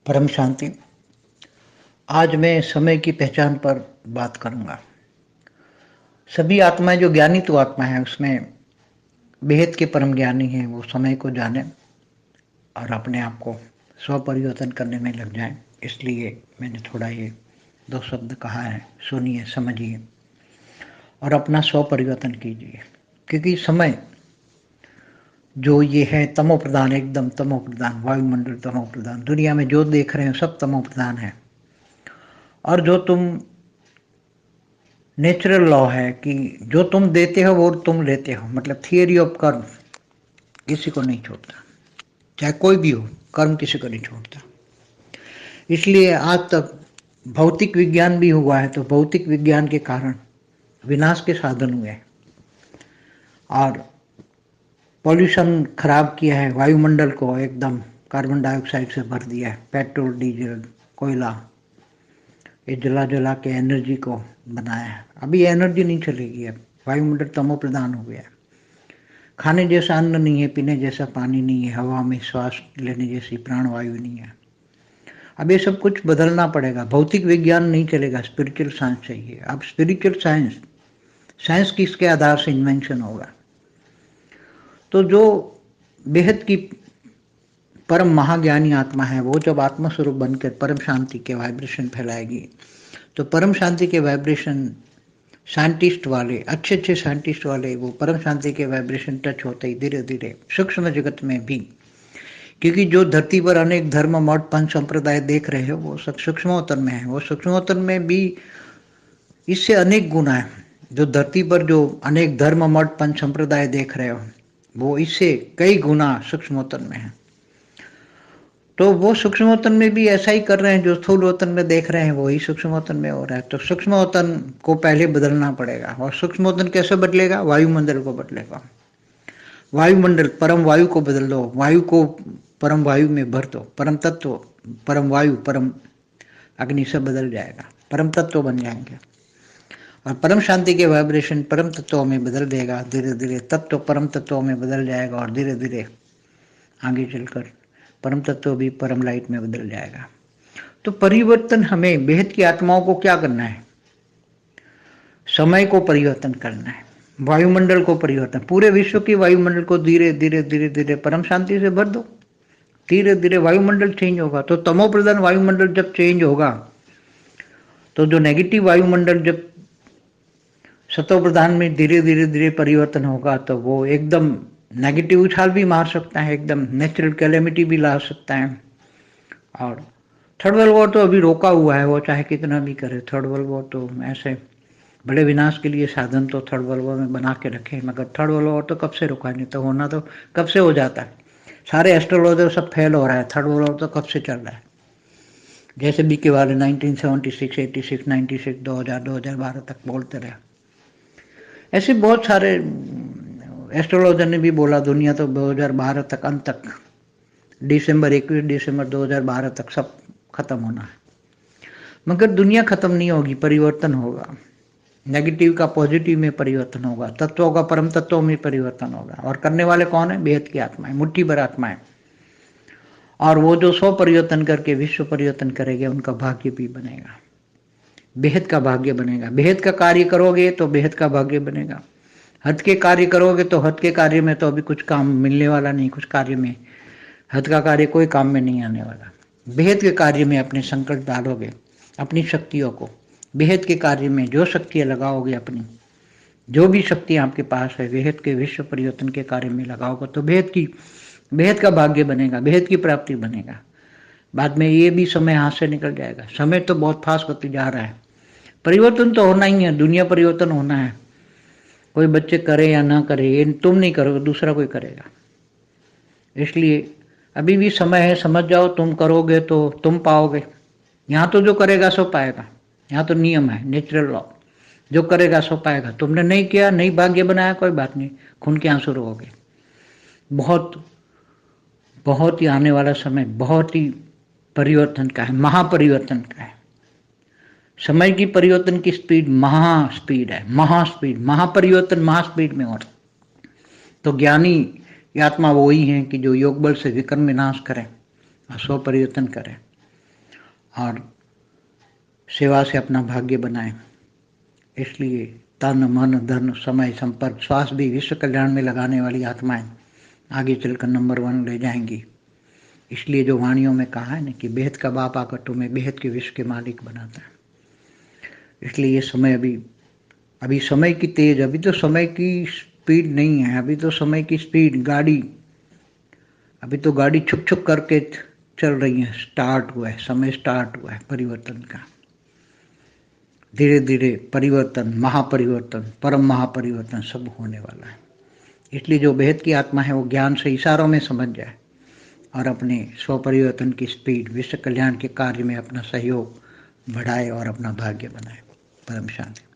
परम शांति। आज मैं समय की पहचान पर बात करूंगा। सभी आत्माएं जो ज्ञानी तो आत्मा है, उसमें बेहद के परम ज्ञानी हैं, वो समय को जाने और अपने आप को स्व परिवर्तन करने में लग जाएं। इसलिए मैंने थोड़ा ये दो शब्द कहा है, सुनिए, समझिए और अपना स्व परिवर्तन कीजिए। क्योंकि समय जो ये है तमो प्रधान, एकदम तमो प्रधान, वायुमंडल तमो प्रधान, दुनिया में जो देख रहे हो सब तमो प्रधान है। और जो तुम नेचुरल लॉ है कि जो तुम देते हो वो तुम लेते हो, मतलब थियरी ऑफ कर्म किसी को नहीं छोड़ता, चाहे कोई भी हो, कर्म किसी को नहीं छोड़ता। इसलिए आज तक भौतिक विज्ञान भी हुआ है, तो भौतिक विज्ञान के कारण विनाश के साधन हुए और पॉल्यूशन खराब किया है, वायुमंडल को एकदम कार्बन डाइऑक्साइड से भर दिया है, पेट्रोल, डीजल, कोयला, ये जला जला के एनर्जी को बनाया है। अभी एनर्जी नहीं चलेगी, अब वायुमंडल तमो प्रधान हो गया। खाने जैसा अन्न नहीं है, पीने जैसा पानी नहीं है, हवा में श्वास लेने जैसी प्राणवायु नहीं है। अब ये सब कुछ बदलना पड़ेगा। भौतिक विज्ञान नहीं चलेगा, स्पिरिचुअल साइंस चाहिए। अब स्पिरिचुअल साइंस, साइंस किसके आधार से इन्वेंशन होगा? तो जो बेहद की परम महाज्ञानी आत्मा है, वो जब आत्मा स्वरूप बनकर परम शांति के वाइब्रेशन फैलाएगी, तो परम शांति के वाइब्रेशन साइंटिस्ट वाले, अच्छे अच्छे साइंटिस्ट वाले, वो परम शांति के वाइब्रेशन टच होते ही धीरे धीरे सूक्ष्म जगत में भी, क्योंकि जो धरती पर अनेक धर्म, मठ, पंच संप्रदाय देख रहे हो वो सब सूक्ष्मोत्तर में है। वो सूक्ष्मोत्तर में भी इससे अनेक गुना है। जो धरती पर जो अनेक धर्म, मठ, पंच संप्रदाय देख रहे हो, वो इससे कई गुना सूक्ष्मोत्तर में है। तो वो सूक्ष्मोत्तन में भी ऐसा ही कर रहे हैं, जो स्थूलोत्तन में देख रहे हैं वही सूक्ष्मोत्तन में हो रहा है। तो सूक्ष्मोत्तन को पहले बदलना पड़ेगा। और सूक्ष्मोत्तन कैसे बदलेगा? वायुमंडल को बदलेगा। वायुमंडल, परम वायु को बदल दो, वायु को परम वायु में भर दो, परम तत्व, परम वायु, परम अग्नि से बदल जाएगा, परम तत्व बन जाएंगे। और परम शांति के वाइब्रेशन परम तत्वों में बदल देगा। धीरे धीरे तत्व परम तत्वों में बदल जाएगा और धीरे धीरे आगे चलकर परम तत्व भी परम लाइट में बदल जाएगा। तो परिवर्तन हमें बेहद की आत्माओं को क्या करना है? समय को परिवर्तन करना है, वायुमंडल को परिवर्तन, पूरे विश्व की वायुमंडल को धीरे धीरे धीरे धीरे परम शांति से भर दो। धीरे धीरे वायुमंडल चेंज होगा। तो तमो प्रधान वायुमंडल जब चेंज होगा, तो जो नेगेटिव वायुमंडल जब सतो प्रधान में धीरे धीरे धीरे परिवर्तन होगा, तो वो एकदम नेगेटिव उछाल भी मार सकता है, एकदम नेचुरल कैलेमिटी भी ला सकता है। और थर्ड वर्ल्ड वॉर तो अभी रोका हुआ है, वो चाहे कितना भी करे। थर्ड वर्ल्ड वॉर तो ऐसे बड़े विनाश के लिए साधन तो थर्ड वर्ल्ड वॉर में बना के रखे, मगर थर्ड वर्ल्ड वॉर तो कब से रुका? नहीं तो होना तो कब से हो जाता है। सारे एस्ट्रोलॉजर सब फेल हो रहा है, थर्ड वर्ल्ड वॉर तो कब से चल रहा है। जैसे बी के वाले 1976, 86, 96, 2000, 2012 तक बोलते रहे। ऐसे बहुत सारे एस्ट्रोलॉजर ने भी बोला दुनिया तो 2012 तक, अंत तक, दिसंबर 21 दिसंबर 2012 तक सब खत्म होना है। मगर दुनिया खत्म नहीं होगी, परिवर्तन होगा। नेगेटिव का पॉजिटिव में परिवर्तन होगा, तत्वों का परम तत्वों में परिवर्तन होगा। और करने वाले कौन है? बेहद की आत्माएं, मुट्ठी भर आत्माएं। और वो जो स्व परिवर्तन करके विश्व परिवर्तन करेंगे, उनका भाग्य भी बनेगा, बेहद का भाग्य बनेगा। बेहद का कार्य करोगे तो बेहद का भाग्य बनेगा। हद के कार्य करोगे तो हद के कार्य में तो अभी कुछ काम मिलने वाला नहीं। कुछ कार्य में हद का कार्य कोई काम में नहीं आने वाला। बेहद के कार्य में अपने संकल्प डालोगे, अपनी शक्तियों को बेहद के कार्य में जो शक्तियाँ लगाओगे, अपनी जो भी शक्तियाँ आपके पास है, बेहद के विश्व परिवर्तन के कार्य में लगाओगे, तो बेहद का भाग्य बनेगा, बेहद की प्राप्ति बनेगा। बाद में ये भी समय हाथ से निकल जाएगा। समय तो बहुत फास्ट होते जा रहा है। परिवर्तन तो होना ही है, दुनिया परिवर्तन होना है। कोई बच्चे करे या ना करे, ये तुम नहीं करोगे, दूसरा कोई करेगा। इसलिए अभी भी समय है, समझ जाओ। तुम करोगे तो तुम पाओगे। यहाँ तो जो करेगा सो पाएगा। यहाँ तो नियम है, नेचुरल लॉ, जो करेगा सो पाएगा। तुमने नहीं किया, नहीं भाग्य बनाया, कोई बात नहीं, खून के आंसू रोओगे। बहुत ही आने वाला समय बहुत ही परिवर्तन का है, महापरिवर्तन का है। समय की परिवर्तन की स्पीड महास्पीड है, महास्पीड, महापरिवर्तन महास्पीड में हो रहा। तो ज्ञानी आत्मा वो ही है कि जो योग बल से विकर्म विनाश करें और स्व परिवर्तन करें। और सेवा से अपना भाग्य बनाएं। इसलिए तन मन धन समय संपर्क श्वास भी विश्व कल्याण में लगाने वाली आत्माएं आगे चलकर नंबर 1 ले जाएंगी। इसलिए जो वाणियों में कहा है ना कि बेहद का बाप आकर तुम्हें बेहद के विश्व के मालिक बनाता है। इसलिए ये समय अभी समय की तेज, अभी तो समय की स्पीड नहीं है, अभी तो समय की स्पीड गाड़ी, अभी तो गाड़ी छुक छुक करके चल रही है। स्टार्ट हुआ है, समय स्टार्ट हुआ है परिवर्तन का। धीरे धीरे परिवर्तन, महापरिवर्तन, परम महापरिवर्तन सब होने वाला है। इसलिए जो बेहद की आत्मा है वो ज्ञान से इशारों में समझ जाए और अपने स्वपरिवर्तन की स्पीड, विश्व कल्याण के कार्य में अपना सहयोग बढ़ाए और अपना भाग्य बनाए। परम शांति।